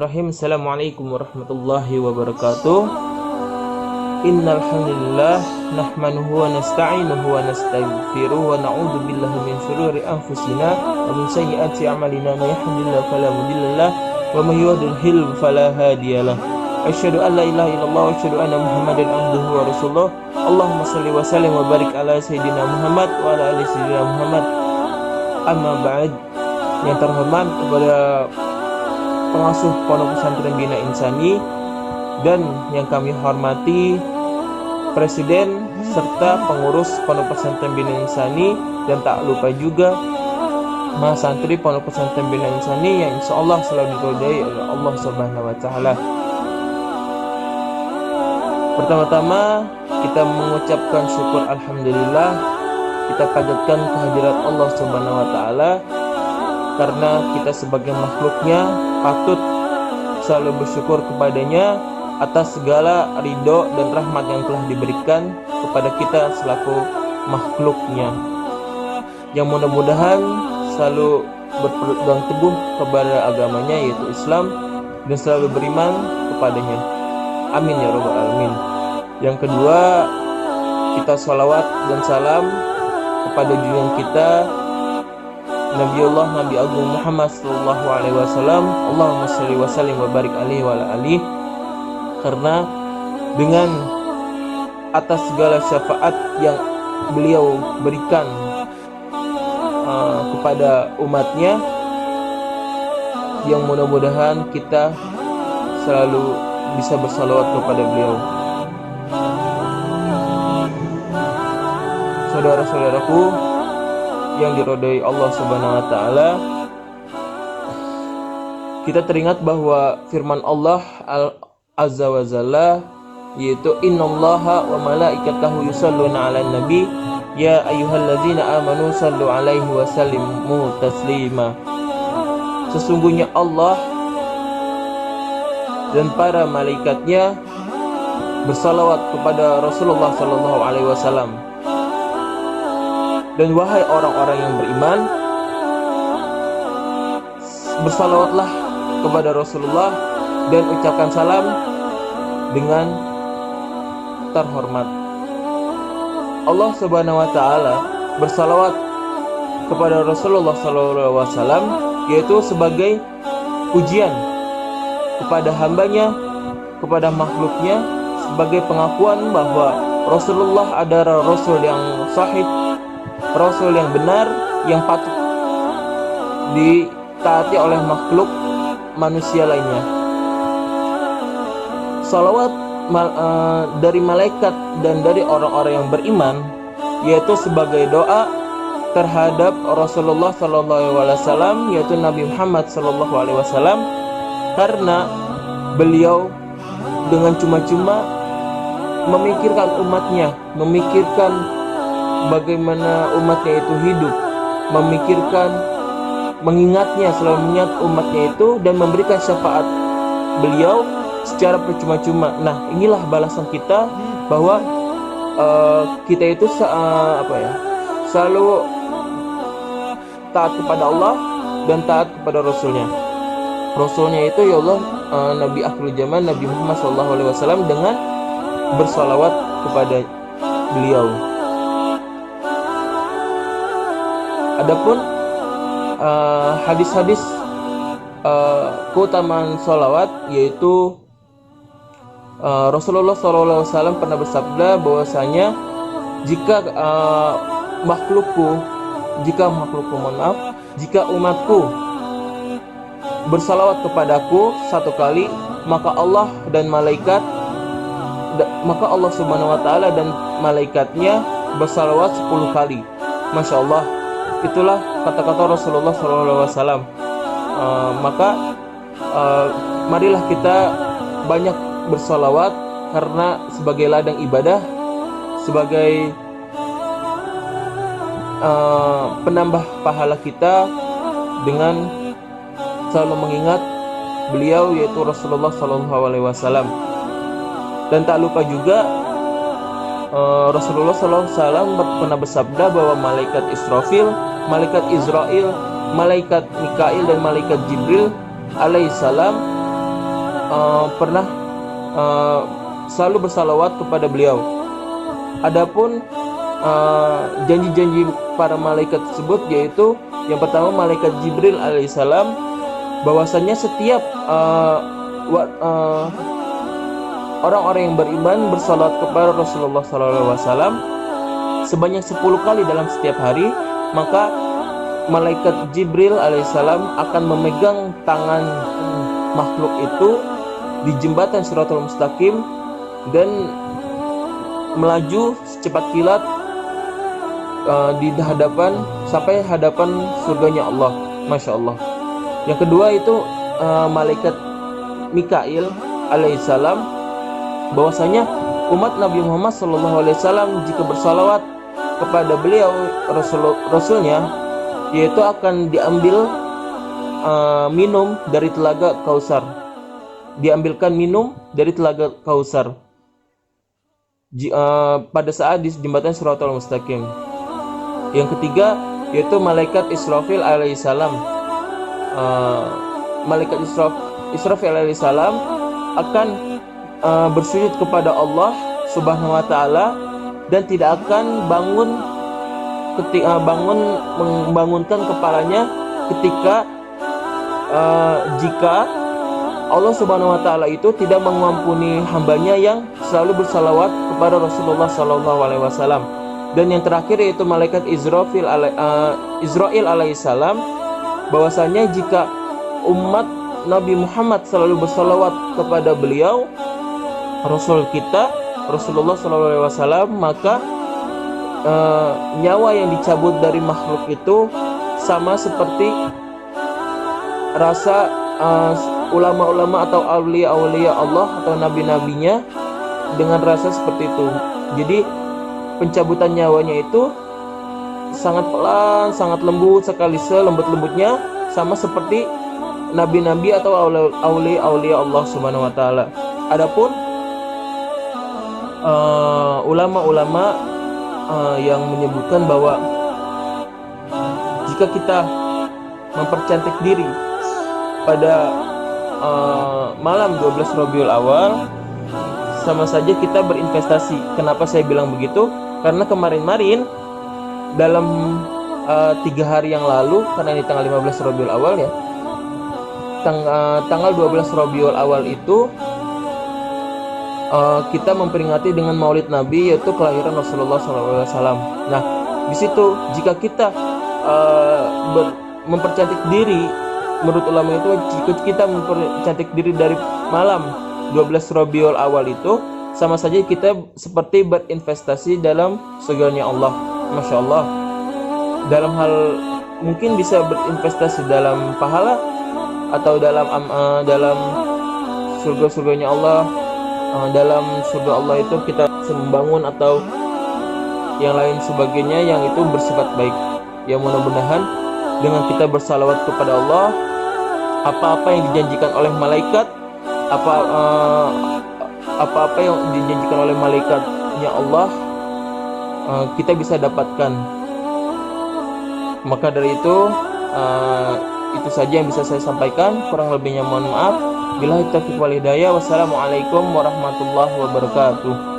Bismillahirrahmanirrahim. Assalamualaikum warahmatullahi wabarakatuh. Innal hamdalillah nahmaduhu wa nasta'inuhu wa nastaghfiruhu wa na'udzu billahi min shururi anfusina wa min sayyiati a'malina. May yahdihillahu fala mudhillalah wa may yudhlil fala hadiyalah. Asyhadu an la ilaha illallah wa asyhadu anna Muhammadan abduhu wa rasuluh. Allahumma shalli wa sallim wa barik ala sayyidina Muhammad wa ala ali sayyidina Muhammad. Amma ba'd. Yang terhormat kepada pengasuh Pondok Pesantren Bina Insani dan yang kami hormati Presiden serta pengurus Pondok Pesantren Bina Insani, dan tak lupa juga mahasantri Pondok Pesantren Bina Insani yang insya Allah selalu diridhai oleh Allah Subhanahu wa Ta'ala. Pertama-tama kita mengucapkan syukur alhamdulillah, kita panjatkan kehadirat Allah Subhanahu wa Ta'ala karena kita sebagai makhluknya patut selalu bersyukur kepadanya atas segala ridho dan rahmat yang telah diberikan kepada kita selaku makhluknya, yang mudah-mudahan selalu berpegang teguh kepada agamanya yaitu Islam dan selalu beriman kepadanya. Amin ya rabbal alamin. Yang kedua, kita sholawat dan salam kepada junjungan kita Nabiullah Nabi Agung Muhammad sallallahu alaihi wasallam. Allahumma shalli wa sallim wa barik alaihi wa ala alihi, karena dengan atas segala syafaat yang beliau berikan kepada umatnya, yang mudah-mudahan kita selalu bisa bersalawat kepada beliau. Saudara-saudaraku yang diridhai Allah Subhanahu wa Ta'ala, kita teringat bahwa firman Allah Azza wa Jalla, yaitu innallaha wa malaikatahu yusholluna 'alan nabi ya ayyuhalladzina amanu shallu 'alaihi wa sallimu taslima. Sesungguhnya Allah dan para malaikatnya bersalawat kepada Rasulullah sallallahu alaihi wasallam. Dan wahai orang-orang yang beriman, bersalawatlah kepada Rasulullah dan ucapkan salam dengan terhormat. Allah Subhanahu wa Ta'ala bersalawat kepada Rasulullah sallallahu alaihi wasallam, yaitu sebagai pujian kepada hambanya, kepada makhluknya, sebagai pengakuan bahwa Rasulullah adalah Rasul yang sahih, Rasul yang benar, yang patut ditaati oleh makhluk manusia lainnya. Salawat dari malaikat dan dari orang-orang yang beriman, yaitu sebagai doa terhadap Rasulullah sallallahu alaihi wasallam, yaitu Nabi Muhammad sallallahu alaihi wasallam, karena beliau dengan cuma-cuma memikirkan umatnya, memikirkan bagaimana umatnya itu hidup, memikirkan, mengingatnya, selalu mengingat umatnya itu, dan memberikan syafaat beliau secara percuma-cuma. Nah, inilah balasan kita bahwa kita itu selalu taat kepada Allah dan taat kepada Rasulnya. Rasulnya itu ya Allah, Nabi akhir zaman Nabi Muhammad SAW, dengan bersalawat kepada beliau. Adapun hadis-hadis keutamaan sholawat, yaitu Rasulullah SAW pernah bersabda bahwasanya jika umatku bersalawat kepadaku satu kali, maka Allah Subhanahu wa Ta'ala dan malaikatnya bersalawat 10 kali. Masya Allah. Itulah kata-kata Rasulullah SAW. Maka marilah kita banyak bersalawat, karena sebagai ladang ibadah, sebagai penambah pahala kita dengan selalu mengingat beliau, yaitu Rasulullah SAW. Dan tak lupa juga Rasulullah SAW pernah bersabda bahwa malaikat Israfil, malaikat Israel, malaikat Mikail dan malaikat Jibril alaihissalam pernah selalu bersalawat kepada beliau. Adapun janji-janji para malaikat tersebut, yaitu yang pertama malaikat Jibril alaihissalam, bahwasannya setiap orang-orang yang beriman bersalawat kepada Rasulullah SAW sebanyak 10 kali dalam setiap hari, maka malaikat Jibril alaihissalam akan memegang tangan makhluk itu di jembatan Shirathul Mustaqim dan melaju secepat kilat di hadapan sampai hadapan surganya Allah. Masya Allah. Yang kedua itu malaikat Mikail alaihissalam, bahwasanya umat Nabi Muhammad SAW jika bersalawat kepada beliau Rasulnya, yaitu akan diambil minum dari telaga Kausar, diambilkan minum dari telaga Kausar pada saat di jembatan Shirathul Mustaqim. Yang ketiga yaitu malaikat Israfil alaihissalam. Malaikat Israfil alaihissalam akan bersujud kepada Allah Subhanahu wa taala dan tidak akan membangunkan kepalanya ketika jika Allah Subhanahu wa taala itu tidak mengampuni hambanya yang selalu bersalawat kepada Rasulullah sallallahu alaihi wasallam. Dan yang terakhir yaitu malaikat Israil alaihissalam, bahwasanya jika umat Nabi Muhammad selalu bersalawat kepada beliau Rasul kita Rasulullah sallallahu alaihi wasallam, maka nyawa yang dicabut dari makhluk itu sama seperti rasa ulama-ulama atau aulia-aulia Allah atau nabi-nabinya dengan rasa seperti itu. Jadi pencabutan nyawanya itu sangat pelan, sangat lembut sekali, selembut-lembutnya sama seperti nabi-nabi atau aulia-aulia Allah Subhanahu wa taala. Adapun ulama-ulama yang menyebutkan bahwa jika kita mempercantik diri pada malam 12 Rabiul Awal, sama saja kita berinvestasi. Kenapa saya bilang begitu? Karena kemarin-marin dalam 3 hari yang lalu, karena ini tanggal 15 Rabiul Awal ya, tanggal 12 Rabiul Awal itu kita memperingati dengan Maulid Nabi, yaitu kelahiran Rasulullah SAW. Nah, di situ jika kita mempercantik diri, menurut ulama itu jika kita mempercantik diri dari malam 12 Rabiul Awal itu sama saja kita seperti berinvestasi dalam surganya Allah. Masya Allah. Dalam hal mungkin bisa berinvestasi dalam pahala atau dalam surga-surganya Allah. Dalam surga Allah itu kita membangun atau yang lain sebagainya yang itu bersifat baik. Ya, mudah-mudahan dengan kita bersalawat kepada Allah, apa-apa yang dijanjikan oleh malaikat, apa-apa yang dijanjikan oleh malaikatnya Allah, kita bisa dapatkan. Maka dari itu saja yang bisa saya sampaikan. Kurang lebihnya mohon maaf. Billahi taufiq wal hidayah. Wassalamualaikum warahmatullahi wabarakatuh.